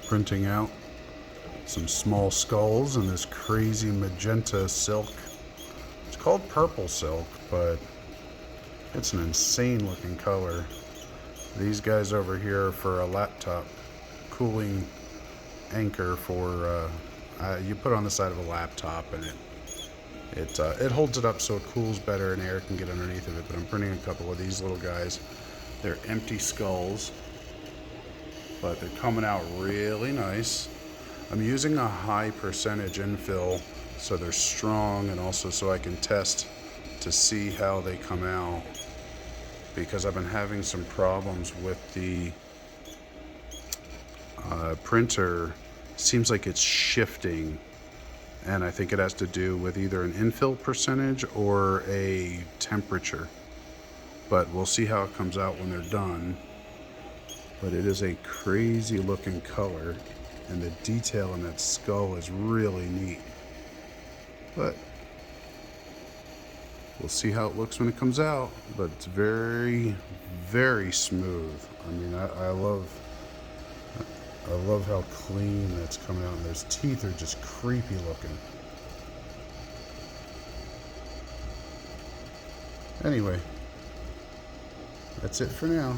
printing out some small skulls in this crazy magenta silk. It's called purple silk, but it's an insane looking color. These guys over here are for a laptop cooling anchor for you put on the side of a laptop, and it holds it up so it cools better and air can get underneath of it. But I'm printing a couple of these little guys. They're empty skulls, but they're coming out really nice. I'm using a high percentage infill so they're strong, and also so I can test to see how they come out, because I've been having some problems with the printer. Seems like it's shifting, and I think it has to do with either an infill percentage or a temperature, but we'll see how it comes out when they're done. But it is a crazy looking color, and the detail in that skull is really neat. But we'll see how it looks when it comes out. But it's very, very smooth. I mean, I love how clean that's coming out, and those teeth are just creepy looking. Anyway, that's it for now.